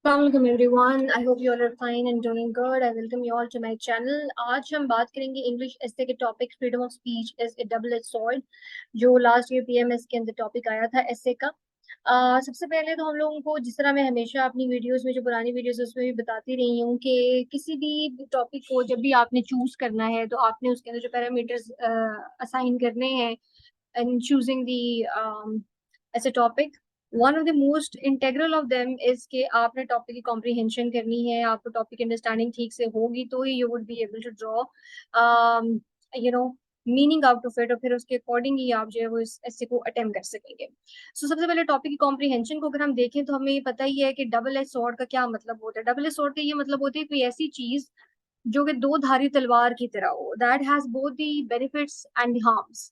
Assalamualaikum everyone. I hope you all are fine and doing good. I welcome you all to my channel. आज हम बात करेंगे English एस्से के topic freedom of speech is a double edge sword, जो last year PMS के अंदर topic आया था एस्से का। सबसे पहले तो हम लोगों को, जिस तरह मैं हमेशा अपनी वीडियोस में, जो पुरानी वीडियोस उसमें भी बताती रही हूँ, कि किसी भी टॉपिक को जब भी आपने चूज करना है तो आपने उसके अंदर जो पैरामीटर्स असाइन करने हैं in choosing the as a topic, one of the most integral of them is कि आपने टॉपिक की कॉम्प्रिहेंशन करनी है। आपको टॉपिक अंडरस्टैंडिंग ठीक से होगी तो ही you would be able to draw you know meaning out of it, और फिर उसके अकॉर्डिंग ही आप जो है वो इस ऐसे को अटेम्प्ट कर सकेंगे। सबसे पहले टॉपिक की कॉम्प्रिहेंशन को अगर हम देखें तो हमें ये पता ही है कि डबल एज स्वॉर्ड का क्या मतलब होता है। डबल एज स्वॉर्ड का ये मतलब होती है कोई ऐसी चीज जो कि दो धारी तलवार की तरह हो, that has both the benefits and the harms.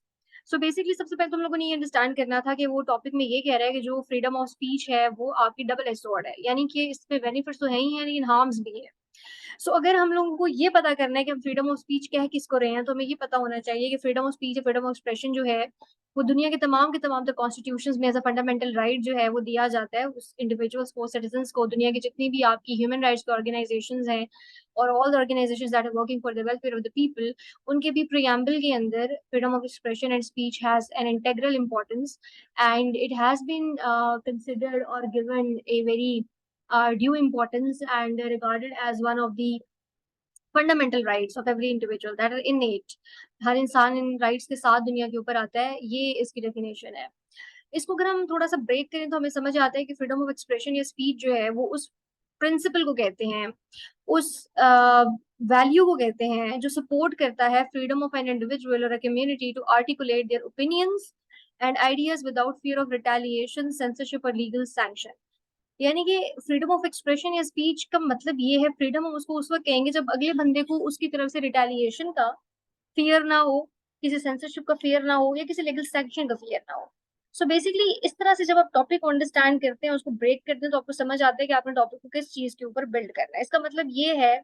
So basically सबसे पहले तो हम लोगों ने ये अंडरस्टैंड करना था कि वो टॉपिक में ये कह रहा है कि जो फ्रीडम ऑफ स्पीच है वो आपकी डबल एज स्वॉर्ड है, यानी कि इसमें बेनिफिट्स तो है ही है लेकिन हार्म्स भी है। अगर हम लोगों को ये पता करना है कि हम फ्रीडम ऑफ स्पीच कह किसको रहे हैं, तो हमें ये पता होना चाहिए कि freedom of speech, freedom of expression जो है वो दुनिया के तमाम तो कॉन्स्टिट्यूशंस में एज अ फंडामेंटल राइट जो है वो दिया जाता है उस इंडिविजुअल्स को, सिटीजन्स को। दुनिया की जितनी भी आपकी ह्यूमन राइट्स की ऑर्गेनाइजेशंस हैं और all the organisations that are working for the welfare of the people, उनके भी प्रियम्बल के अंदर freedom of expression and speech has an integral importance, and it has been considered or given a very due importance and regarded as one of the fundamental rights of every individual that are innate. हर इंसान इन rights के साथ दुनिया के ऊपर आता है, ये इसकी डेफिनेशन है। इसको अगर हम थोड़ा सा ब्रेक करें तो हमें समझ आता है कि फ्रीडम ऑफ एक्सप्रेशन या स्पीच जो है वो उस प्रिंसिपल को कहते हैं, उस वैल्यू को कहते हैं जो सपोर्ट करता है फ्रीडम ऑफ एन इंडिविजुअल और a community to articulate their opinions and ideas without fear of retaliation, censorship और लीगल सैंक्शन। यानी कि फ्रीडम ऑफ एक्सप्रेशन या स्पीच का मतलब ये है, फ्रीडम हम उसको उस वक्त कहेंगे जब अगले बंदे को उसकी तरफ से रिटेलिएशन का फियर ना हो, किसी सेंसरशिप का फियर ना हो या किसी लीगल सैंक्शन का फियर ना हो। बेसिकली इस तरह से जब आप टॉपिक को अंडरस्टैंड करते हैं, उसको ब्रेक करते हैं, तो आपको समझ आता है कि आपने टॉपिक को किस चीज के ऊपर बिल्ड करना है। इसका मतलब ये है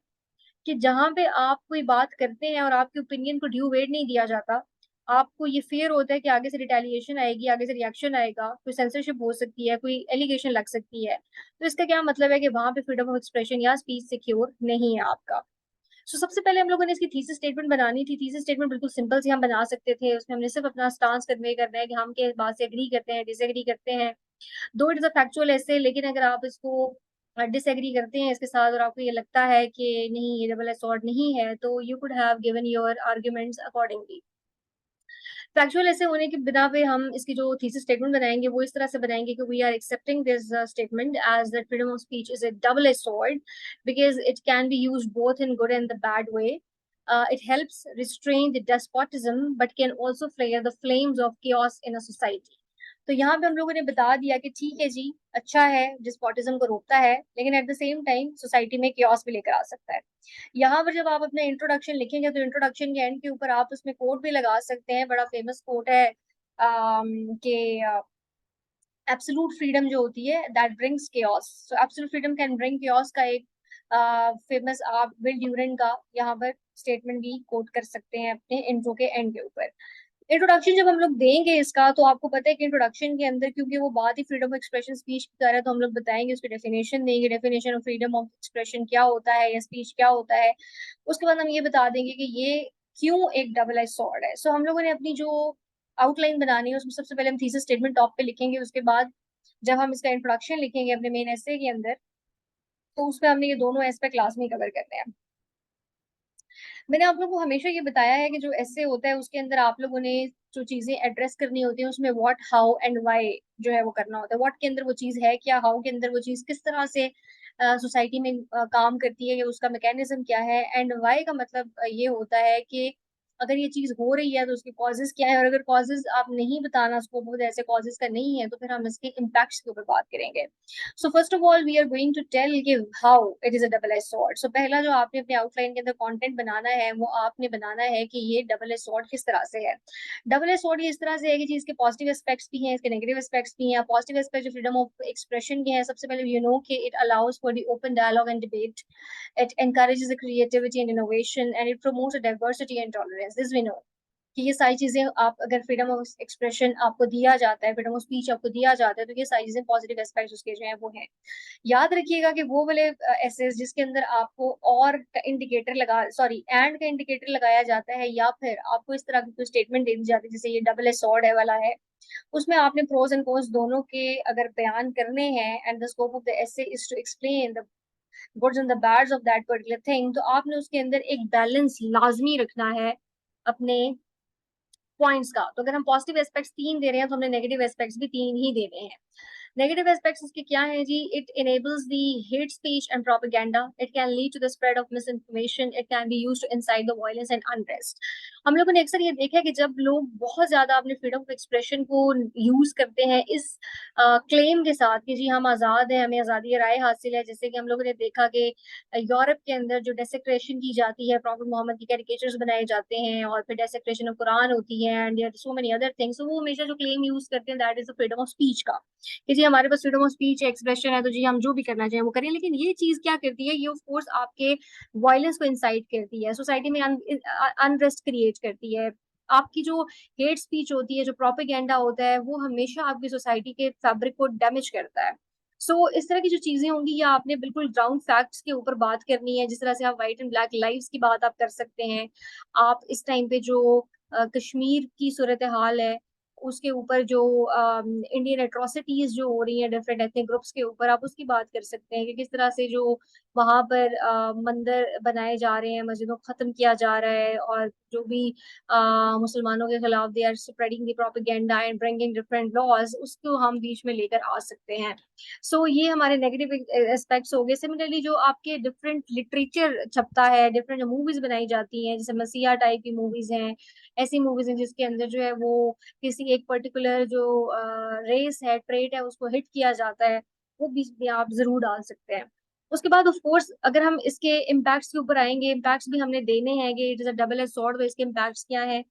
कि जहां पे आप कोई बात करते हैं और आपके ओपिनियन को ड्यू वेट नहीं दिया जाता, आपको ये फियर होता है कि आगे से रिटेलिएशन आएगी, आगे से रिएक्शन आएगा, कोई सेंसरशिप हो सकती है, कोई एलिगेशन लग सकती है, तो इसका क्या मतलब है कि वहां पे फ्रीडम ऑफ एक्सप्रेशन या स्पीच सिक्योर नहीं है आपका। सबसे पहले हम लोगों ने इसकी थीसिस स्टेटमेंट बनानी थी। थीसिस स्टेटमेंट बिल्कुल सिंपल सी हम बना सकते थे, उसमें हमने सिर्फ अपना स्टांस कन्वे करना है कि हम किस बात से एग्री करते हैं, डिसएग्री करते हैं। दो इट इज अ फैक्चुअल ऐसे, लेकिन अगर आप इसको डिसएग्री करते हैं इसके साथ और आपको ये लगता है कि नहीं, ये डबल एज सॉर्ड नहीं है, तो you could have given your arguments accordingly. Factual ऐसे होने की बिना पे हम इसकी जो थीसिस स्टेटमेंट बनाएंगे वो इस तरह से बनाएंगे कि we are accepting this statement as that freedom of speech is a double edge sword because it can be used both in good and the bad way. It helps restrain the despotism but can also flare the flames of chaos in a society. तो यहाँ पे हम लोगों ने बता दिया कि ठीक है जी, अच्छा है, डिस्पोटिज्म को रोकता है, लेकिन at the same time society में क्योस भी लेकर आ सकता है। यहाँ पर जब आप अपने इंट्रोडक्शन लिखेंगे तो इंट्रोडक्शन के एंड के ऊपर आप उसमें कोट भी लगा सकते हैं। बड़ा फेमस कोट है कि एब्सोल्यूट फ्रीडम जो होती है that brings chaos, so absolute freedom can bring chaos का एक फेमस आप विल ड्यूरेंट का यहाँ पर स्टेटमेंट भी कोट कर सकते हैं अपने इंट्रो के एंड के ऊपर। इंट्रोडक्शन जब हम लोग देंगे इसका, तो आपको पता है कि इंट्रोडक्शन के अंदर, क्योंकि वो बात ही फ्रीडम ऑफ एक्सप्रेशन स्पीच की तरह है, तो हम लोग बताएंगे, उसकी डेफिनेशन देंगे, definition of freedom of expression क्या होता है या स्पीच क्या होता है। उसके बाद हम ये बता देंगे कि ये क्यों एक डबल एज सॉर्ड है। हम लोगों ने अपनी जो आउटलाइन बनानी है उसमें सबसे पहले हम थीसिस स्टेटमेंट टॉप पे लिखेंगे। उसके बाद जब हम इसका इंट्रोडक्शन लिखेंगे अपने मेन एसे के अंदर, तो उसमें हमने ये दोनों एस्पेक्ट क्लास में कवर करने हैं। मैंने आप लोगों को हमेशा ये बताया है कि जो ऐसे होता है उसके अंदर आप लोगों ने जो चीजें एड्रेस करनी होती है उसमें व्हाट, हाउ एंड व्हाई जो है वो करना होता है। व्हाट के अंदर वो चीज है क्या, हाउ के अंदर वो चीज किस तरह से सोसाइटी में काम करती है या उसका मैकेनिज्म क्या है, एंड व्हाई का मतलब ये होता है कि अगर ये चीज हो रही है तो उसके कॉजेज क्या है, और अगर कॉजेज आप नहीं बताना, स्कोप बहुत ऐसे कॉजेज का नहीं है, तो फिर हम इसके इम्पैक्ट्स के ऊपर बात करेंगे। First of all we are going to tell कि how it is a double edge sword. पहला जो आपने अपने आउटलाइन के अंदर कंटेंट बनाना है वो आपने बनाना है कि ये डबल एज सॉर्ड किस तरह से है। डबल एज सॉर्ड ये इस तरह से है कि इसके पॉजिटिव एस्पेक्ट्स भी हैं, इसके नेगेटिव एस्पेक्ट्स भी हैं। पॉजिटिव एस्पेक्ट जो फ्रीडम ऑफ एक्सप्रेशन के हैं, सबसे पहले यू नो कि it allows for the open dialogue and debate, it encourages the creativity and innovation, and it promotes a diversity and tolerance. This we know कि ये सारी चीजें आप अगर फ्रीडम ऑफ एक्सप्रेशन आपको दिया जाता है, फ्रीडम ऑफ स्पीच आपको दिया जाता है, तो ये सारी चीजें पॉजिटिव एस्पेक्ट्स उसके जो है वो हैं। याद रखिएगा कि वो वाले एसेस जिसके अंदर आपको और का इंडिकेटर लगा, सॉरी एंड का इंडिकेटर लगाया जाता है, या फिर आपको इस तरह की कोई स्टेटमेंट दे दी जाती है जैसे ये डबल एज सॉर्ड है वाला है, उसमें आपने प्रोज एंड कॉन्स दोनों के अगर बयान करने हैं, and the scope of the essay is to explain the goods and the bads of that particular thing, तो आपने उसके अंदर एक बैलेंस लाजमी रखना है अपने पॉइंट्स का। तो अगर हम पॉजिटिव एस्पेक्ट्स 3 दे रहे हैं तो हमने नेगेटिव एस्पेक्ट्स भी 3 ही देने हैं। नेगेटिव एस्पेक्ट्स इसके क्या है जी? It enables the hate speech and propaganda, it can lead to the spread of misinformation, it can be used to incite the violence and unrest। हम लोगों ने अक्सर ये देखा है कि जब लोग बहुत ज्यादा अपने फ्रीडम ऑफ एक्सप्रेशन को यूज करते हैं इस क्लेम के साथ कि जी हम आजाद हैं, हमें आजादी राय हासिल है, जैसे कि हम लोगों ने देखा कि यूरोप के अंदर जो डेसेक्रेशन की जाती है, प्रॉफेट मोहम्मद की कैरिकेचर्स बनाए जाते हैं, और फिर डेसेक्रेशन ऑफ कुरान होती है, and there so many other things, वो हमेशा जो क्लेम यूज करते हैं that is the freedom of speech का, कि जी हमारे पास फ्रीडम ऑफ स्पीच है, एक्सप्रेशन है, तो जी हम जो भी करना चाहें वो करें। लेकिन ये चीज क्या करती है? ये ऑफ कोर्स आपके वायलेंस को इंसाइट करती है, सोसाइटी में अनरेस्ट क्रिएट करती है। आपकी जो हेट स्पीच होती है, जो प्रोपेगेंडा होता है, वो हमेशा आपकी सोसाइटी के फैब्रिक को डैमेज करता है। इस तरह की जो चीजें होंगी, ये आपने बिल्कुल ग्राउंड फैक्ट्स के ऊपर बात करनी है, जिस तरह से आप व्हाइट एंड ब्लैक लाइव्स की बात आप कर सकते हैं। आप इस टाइम पे जो कश्मीर की सूरत हाल है, उसके ऊपर जो इंडियन एट्रोसिटीज जो हो रही हैं डिफरेंट एथनिक ग्रुप्स के ऊपर, आप उसकी बात कर सकते हैं कि किस तरह से जो वहां पर मंदिर बनाए जा रहे हैं, मस्जिदों को खत्म किया जा रहा है, और जो भी मुसलमानों के खिलाफ they are spreading the propaganda and bringing different laws, उसको हम बीच में लेकर आ सकते हैं। ये हमारे नेगेटिव एस्पेक्ट्स हो गए। सिमिलरली जो आपके डिफरेंट लिटरेचर छपता है, डिफरेंट मूवीज बनाई जाती हैं, जैसे मसीहा टाइप की मूवीज हैं, ऐसी मूवीज हैं जिसके अंदर जो है वो किसी एक पर्टिकुलर जो रेस है, ट्रेट है, उसको हिट किया जाता है, वो भी आप जरूर डाल सकते हैं। उसके बाद ऑफ कोर्स अगर हम इसके इम्पैक्ट्स के ऊपर आएंगे, इम्पैक्ट्स भी हमने देने हैं कि it is a double edge sword, तो इसके इम्पैक्ट्स क्या है?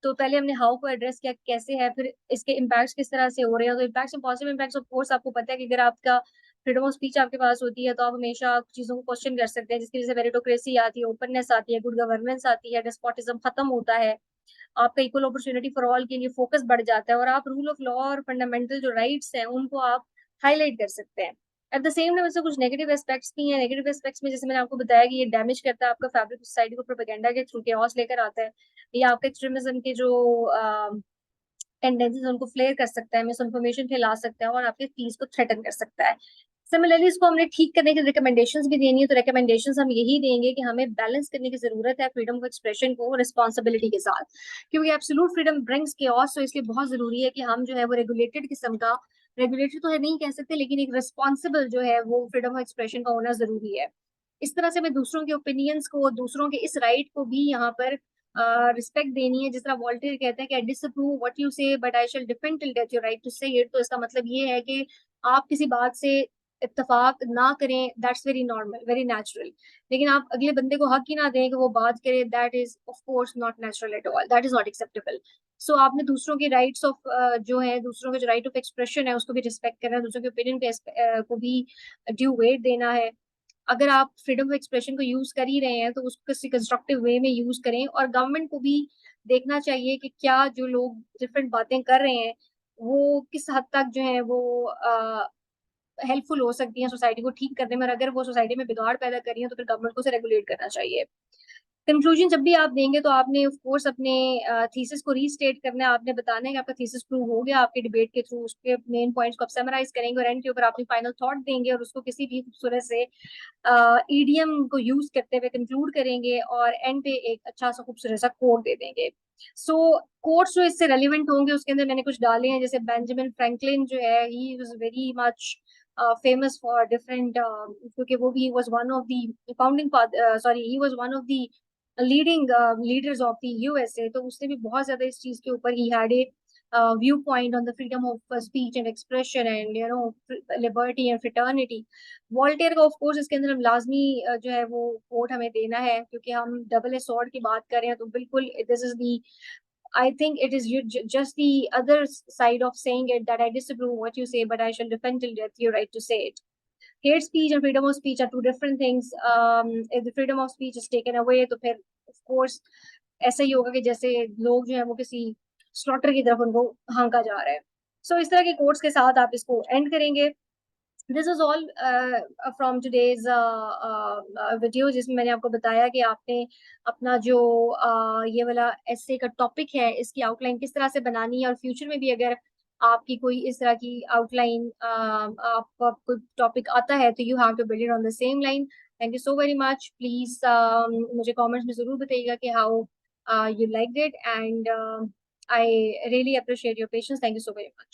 तो पहले हमने हाउ को एड्रेस किया कैसे है, फिर इसके इम्पैक्ट्स किस तरह से हो रहे हैं। तो impacts and positive impacts of course आपको पता है कि अगर आपका फ्रीडम ऑफ स्पीच आपके पास होती है तो आप हमेशा चीजों को क्वेश्चन कर सकते हैं, जिसकी वजह से मेरिटोक्रेसी आती है, ओपननेस आती है, गुड गवर्नेंस आती है, डेस्पोटिज्म खत्म होता है, आपका इक्वल अपॉर्चुनिटी फॉर ऑल के लिए फोकस बढ़ जाता है, और आप रूल ऑफ लॉ और फंडामेंटल जो राइट्स हैं उनको आप हाईलाइट कर सकते हैं। एट द सेम टाइम इससे कुछ नेगेटिव एस्पेक्ट्स भी हैं। नेगेटिव एस्पेक्ट्स में जैसे मैंने आपको बताया कि ये डैमेज करता है आपका फैब्रिक सोसाइटी को, प्रोपेगेंडा के थ्रू केओस लेकर आता है, या आपके एक्सट्रीमिज्म के जो टेंडेंसीज उनको फ्लेयर कर सकता है, मिस इन्फॉर्मेशन फैला सकता है, और आपके पीस को थ्रेटन कर सकता है। सिमिलरली इसको हमने ठीक करने की रिकमेंडेशंस भी देनी है, तो रिकमेंडेशंस हम यही देंगे कि हमें बैलेंस करने की जरूरत है फ्रीडम ऑफ एक्सप्रेशन को रिस्पॉन्सिबिलिटी के साथ, क्योंकि एब्सोल्यूट फ्रीडम ब्रिंग्स केओस, तो इसलिए बहुत जरूरी है कि हम जो है वो रेगुलेटेड किस्म का, रेगुलेटेड तो है नहीं कह सकते, लेकिन एक रिस्पॉन्सिबल जो है वो फ्रीडम ऑफ एक्सप्रेशन का होना जरूरी है। इस तरह से हमें दूसरों के ओपिनियंस को, दूसरों के इस राइट को भी यहाँ पर रिस्पेक्ट देनी है। जिस तरह वॉल्टेयर कहते हैं कि I disapprove what you say but I shall defend till death your right to say it, तो इसका मतलब ये है कि आप किसी बात से इत्तेफाक ना करें, that's very normal, very natural, लेकिन आप अगले बंदे को हक ही ना दें कि वो बात करे, that is of course not natural at all, that is not acceptable. आपने दूसरों के राइट्स ऑफ जो है, दूसरों के जो राइट ऑफ एक्सप्रेशन है उसको भी रिस्पेक्ट करना है, दूसरों के ओपिनियन पे को भी ड्यू वेट देना है। अगर आप फ्रीडम ऑफ एक्सप्रेशन को यूज कर ही रहे हैं तो उसको किसी कंस्ट्रक्टिव वे में यूज करें, और गवर्नमेंट को भी देखना चाहिए कि क्या जो लोग डिफरेंट बातें कर रहे हैं वो किस हद तक जो है वो हेल्पफुल हो सकती हैं सोसाइटी को ठीक करने में, और अगर वो सोसाइटी में बिगाड़ पैदा करी है तो फिर गवर्नमेंट को उसे रेगुलेट करना चाहिए। कंक्लूजन जब भी आप देंगे तो आपने ऑफ कोर्स अपने थीसिस को रीस्टेट करना है, आपने बताना है कि आपका थीसिस प्रूव हो गया आपके डिबेट के थ्रू, उसके मेन पॉइंट्स को आप समराइज करेंगे, और एंड के ऊपर अपनी फाइनल थॉट देंगे, और उसको किसी भी खूबसूरत से ईडीएम को यूज करते हुए कंक्लूड करेंगे, और एंड पे एक अच्छा सा खूबसूरत सा कोट दे देंगे। कोट्स जो इससे रेलिवेंट होंगे उसके अंदर मैंने कुछ डाले हैं, जैसे बेंजामिन फ्रैंकलिन जो है, he was very much famous for different, क्योंकि वो भी was one of the founding, sorry he was one of the leading leaders of the USA, तो उसने भी बहुत ज्यादा इस चीज के ऊपर he had a view point on the freedom of speech and expression and liberty and fraternity. Voltaire का ऑफ कोर्स इसके अंदर हम लाजमी जो है वो कोट हमें देना है, क्योंकि हम डबल ए सॉर्ड की बात कर रहे हैं, तो बिल्कुल this is the, I think it is just the other side of saying it, that I disapprove what you say, but I shall defend till death your right to say it. Hate speech and freedom of speech are two different things. If the freedom of speech is taken away, तो फिर of course ऐसा ही होगा कि जैसे लोग जो है वो किसी स्लॉटर की तरफ उनको हाँका जा रहा है। सो इस तरह के कोट्स के साथ आप इसको एंड करेंगे। This is all from today's video, जिसमें मैंने आपको बताया कि आपने अपना जो ये वाला एसे का टॉपिक है इसकी आउटलाइन किस तरह से बनानी है, और फ्यूचर में भी अगर आपकी कोई इस तरह की आउटलाइन आपका कोई टॉपिक आता है तो you have to build it on the same line. Thank you so very much. Please मुझे कमेंट्स में जरूर बताइएगा कि how you liked it, and I really appreciate your patience. Thank you so very much.